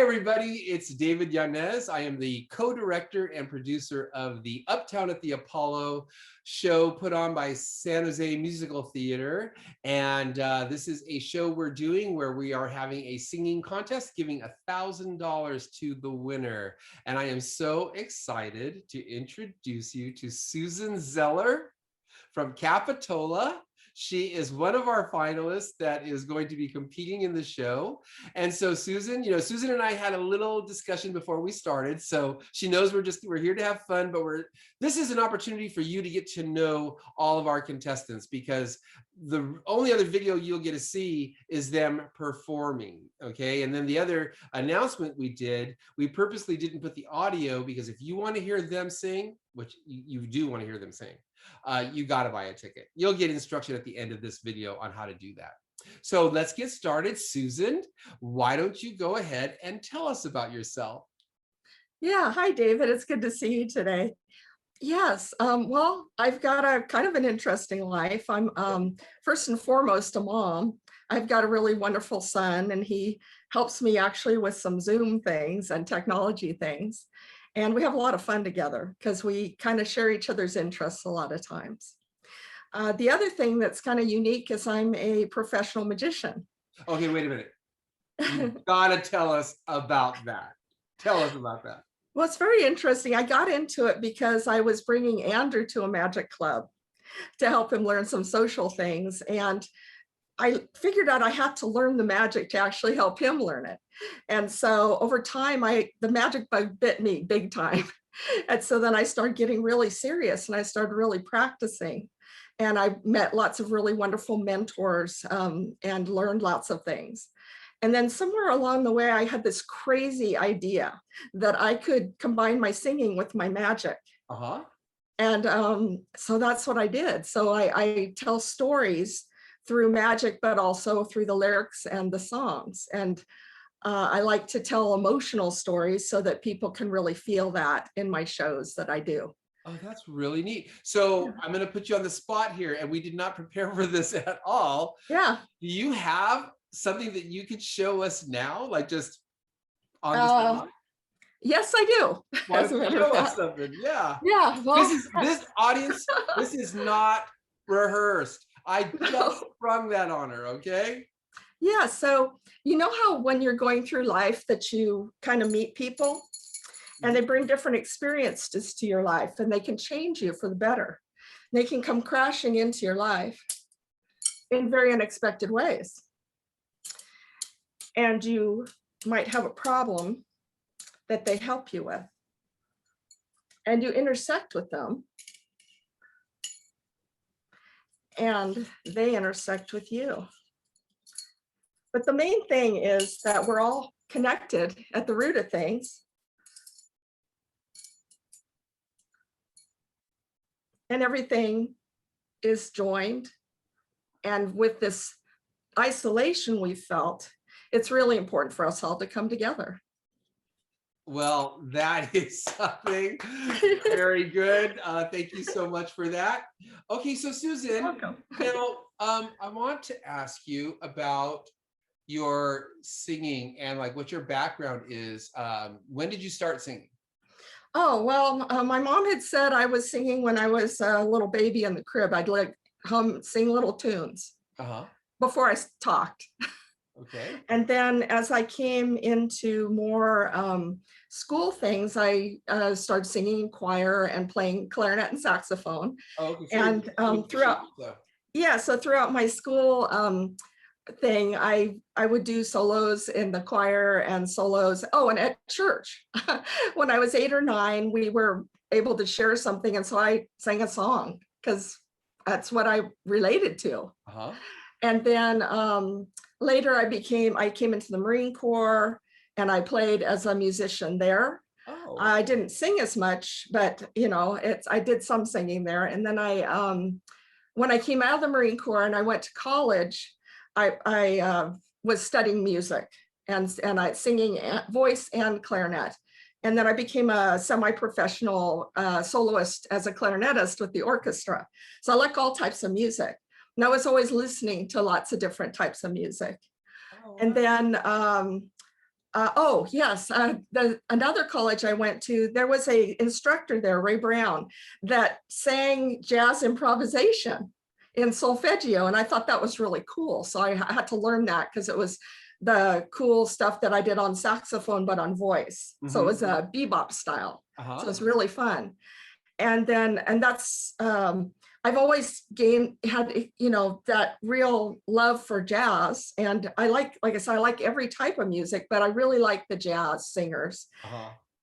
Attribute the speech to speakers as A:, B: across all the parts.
A: everybody, it's David Yanez. I am the co-director and producer of the Uptown at the Apollo show put on by San Jose Musical Theater. And this is a show we're doing where we are having a singing contest, giving $1,000 to the winner. And I am so excited to introduce you to Susan Zeller from Capitola. She is one of our finalists that is going to be competing in the show. And so Susan, Susan and I had a little discussion before we started. So she knows we're here to have fun, but this is an opportunity for you to get to know all of our contestants, because the only other video you'll get to see is them performing, okay? And then the other announcement we did, we purposely didn't put the audio, because if you want to hear them sing, which you do want to hear them sing, you got to buy a ticket. You'll get instruction at the end of this video on how to do that. So let's get started. Susan, why don't you go ahead and tell us about yourself?
B: Yeah, hi, David. It's good to see you today. Yes, well, I've got a kind of an interesting life. I'm first and foremost a mom. I've got a really wonderful son, and he helps me actually with some Zoom things and technology things. And we have a lot of fun together because we kind of share each other's interests a lot of times. The other thing that's kind of unique is I'm a professional magician.
A: Okay, wait a minute. You gotta tell us about that. Tell us about that.
B: Well, it's very interesting. I got into it because I was bringing Andrew to a magic club to help him learn some social things. And I figured out I had to learn the magic to actually help him learn it. And so over time, the magic bug bit me big time. And so then I started getting really serious and I started really practicing. And I met lots of really wonderful mentors and learned lots of things. And then somewhere along the way, I had this crazy idea that I could combine my singing with my magic. And so that's what I did. So I tell stories through magic, but also through the lyrics and the songs. And I like to tell emotional stories so that people can really feel that in my shows that I do.
A: Oh, that's really neat. So I'm going to put you on the spot here, and we did not prepare for this at all.
B: Yeah.
A: Do you have something that you could show us now, like just on the spot?
B: Yes, I do.
A: Why don't you show us something? Yeah.
B: Yeah. Well,
A: this audience, this is not rehearsed. I just sprung that on her, okay?
B: Yeah, so you know how when you're going through life that you kind of meet people and they bring different experiences to your life and they can change you for the better. They can come crashing into your life in very unexpected ways. And you might have a problem that they help you with. And you intersect with them. And they intersect with you. But the main thing is that we're all connected at the root of things. And everything is joined. And with this isolation we felt, it's really important for us all to come together.
A: Well, that is something very good. Thank you so much for that. Okay, so Susan, now I want to ask you about your singing and like what your background is. When did you start singing?
B: Oh, well, my mom had said I was singing when I was a little baby in the crib. I'd like sing little tunes before I talked.
A: Okay.
B: And then as I came into more school things, I started singing in choir and playing clarinet and saxophone.
A: Oh, okay.
B: And throughout my school thing, I would do solos in the choir and solos. Oh, and at church, when I was 8 or 9, we were able to share something. And so I sang a song because that's what I related to. And then later I came into the Marine Corps and I played as a musician there. Oh. I didn't sing as much, but I did some singing there. And then when I came out of the Marine Corps and I went to college, I was studying music and I singing voice and clarinet. And then I became a semi-professional soloist as a clarinetist with the orchestra. So I like all types of music. And I was always listening to lots of different types of music. Oh, wow. And then Oh, yes. Another college I went to, there was a instructor there, Ray Brown, that sang jazz improvisation in solfeggio. And I thought that was really cool. So I had to learn that because it was the cool stuff that I did on saxophone, but on voice. So it was a bebop style. So it's really fun. And that's, I've always had, you know, that real love for jazz. And like I said, I like every type of music, but I really like the jazz singers.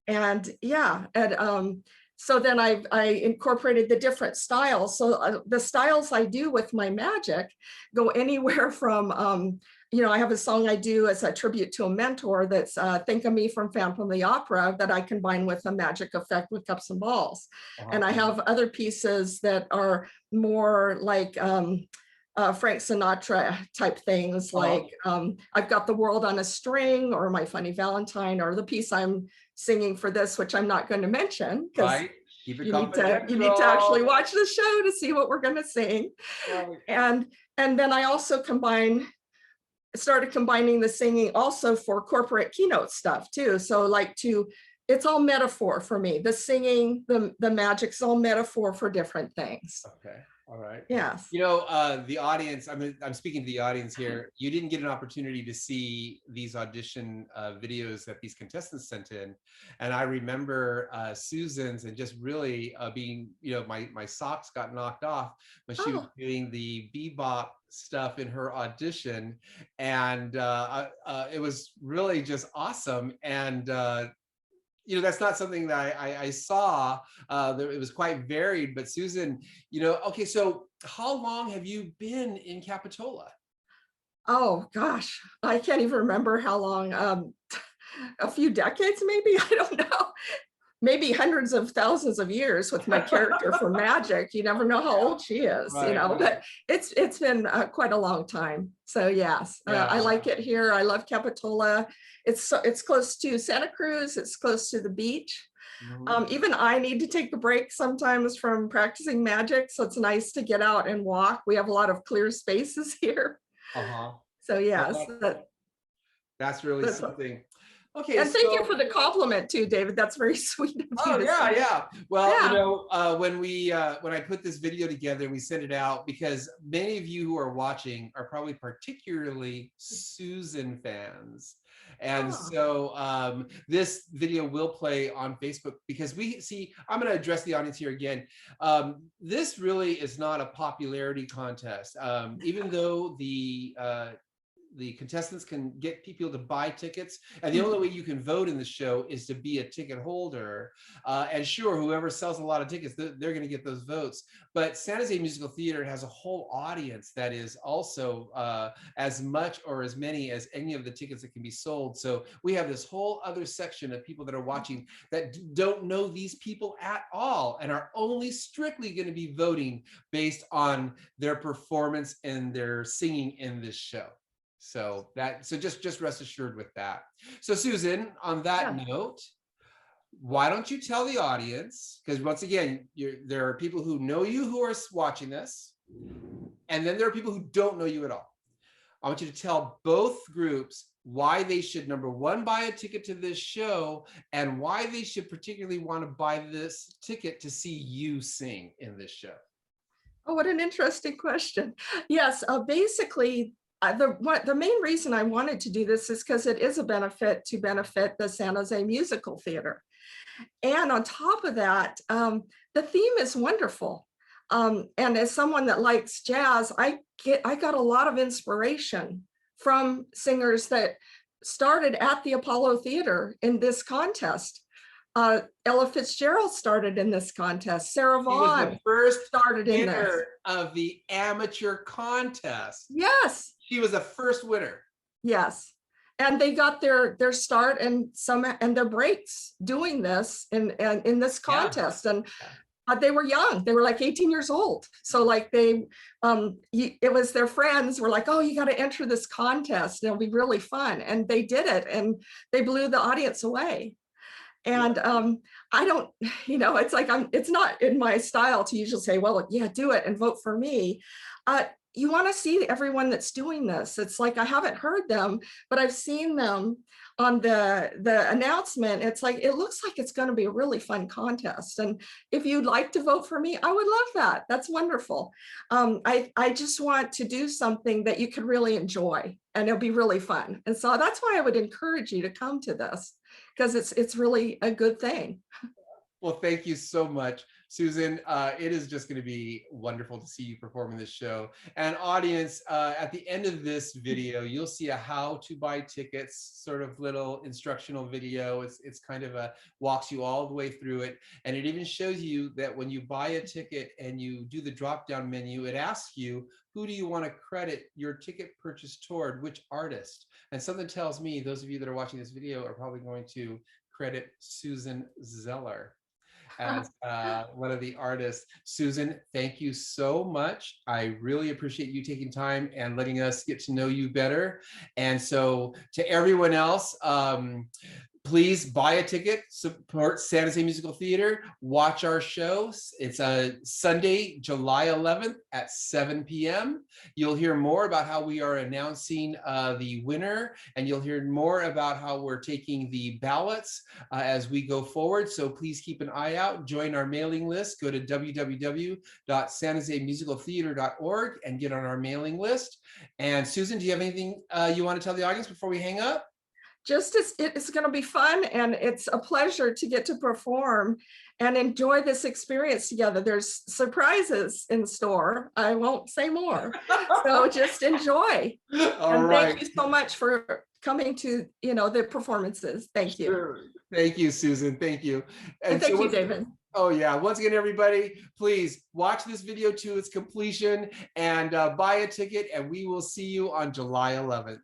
B: And yeah, and so then I incorporated the different styles. So the styles I do with my magic go anywhere from, you know, I have a song I do as a tribute to a mentor that's Think of Me from Phantom of the Opera that I combine with a magic effect with cups and balls. And I have other pieces that are more like Frank Sinatra type things, like I've got The World on a String, or My Funny Valentine, or the piece I'm singing for this, which I'm not going to mention because you need to actually watch the show to see what we're going to sing. And then I also started combining the singing also for corporate keynote stuff too. So it's all metaphor for me. The singing, the magic's all metaphor for different things.
A: Okay. All right.
B: Yes.
A: You know, the audience, I'm speaking to the audience here. You didn't get an opportunity to see these audition videos that these contestants sent in. And I remember Susan's, and just really being, you know, my socks got knocked off when she was doing the bebop stuff in her audition. And it was really just awesome. And you know, that's not something that I saw. It was quite varied. But Susan, you know, okay, so how long have you been in Capitola?
B: Oh gosh, I can't even remember how long. A few decades, maybe. I don't know. Maybe hundreds of thousands of years with my character for magic. You never know how old she is, you know, but it's been quite a long time. So yes, I like it here. I love Capitola. It's close to Santa Cruz. It's close to the beach. Even I need to take a break sometimes from practicing magic. So it's nice to get out and walk. We have a lot of clear spaces here. So yes,
A: that's really something. Okay,
B: and thank you for the compliment too, David. That's very sweet of you.
A: Oh yeah. Well, you know, when I put this video together and we sent it out, because many of you who are watching are probably particularly Susan fans. And so this video will play on Facebook, because I'm going to address the audience here again. This really is not a popularity contest. Even though the contestants can get people to buy tickets, and the only way you can vote in the show is to be a ticket holder. And sure, whoever sells a lot of tickets, they're going to get those votes. But San Jose Musical Theater has a whole audience that is also as much or as many as any of the tickets that can be sold. So we have this whole other section of people that are watching that don't know these people at all, and are only strictly going to be voting based on their performance and their singing in this show. So just rest assured with that. So Susan, on that note, why don't you tell the audience, because once again, there are people who know you who are watching this, and then there are people who don't know you at all. I want you to tell both groups why they should, number one, buy a ticket to this show, and why they should particularly want to buy this ticket to see you sing in this show.
B: Oh, what an interesting question. Yes, basically, the main reason I wanted to do this is because it is a benefit the San Jose Musical Theater. And on top of that, the theme is wonderful. And as someone that likes jazz, I got a lot of inspiration from singers that started at the Apollo Theater in this contest. Ella Fitzgerald started in this contest. Sarah Vaughan started in this.
A: Of the amateur contest.
B: Yes.
A: She was the first winner.
B: Yes. And they got their start and their breaks doing this in this contest. And they were young. They were like 18 years old. So like it was their friends were like, oh, you got to enter this contest. It'll be really fun. And they did it, and they blew the audience away. And I don't, you know, it's like it's not in my style to usually say, well, yeah, do it and vote for me. You want to see everyone that's doing this. It's like I haven't heard them, but I've seen them the announcement, it's like, it looks like it's going to be a really fun contest. And if you'd like to vote for me, I would love that. That's wonderful. I just want to do something that you can really enjoy, and it'll be really fun. And so that's why I would encourage you to come to this, because it's really a good thing.
A: Well, thank you so much, Susan. It is just going to be wonderful to see you perform in this show. And audience, at the end of this video, you'll see a how to buy tickets, sort of little instructional video. It's kind of walks you all the way through it. And it even shows you that when you buy a ticket and you do the drop-down menu, it asks you, who do you want to credit your ticket purchase toward, which artist? And something tells me those of you that are watching this video are probably going to credit Susan Zeller as one of the artists. Susan, thank you so much. I really appreciate you taking time and letting us get to know you better. And so to everyone else, please buy a ticket, support San Jose Musical Theater, watch our shows. It's a Sunday, July 11th at 7 p.m. You'll hear more about how we are announcing the winner, and you'll hear more about how we're taking the ballots as we go forward. So please keep an eye out, join our mailing list, go to www.sanjosemusicaltheater.org and get on our mailing list. And Susan, do you have anything you want to tell the audience before we hang up?
B: Just it's going to be fun, and it's a pleasure to get to perform and enjoy this experience together. There's surprises in store. I won't say more. So just enjoy.
A: All right.
B: Thank you so much for coming to, the performances. Thank you.
A: Sure. Thank you, Susan. Thank you.
B: And thank you, David.
A: Oh yeah, once again, everybody, please watch this video to its completion and buy a ticket, and we will see you on July 11th.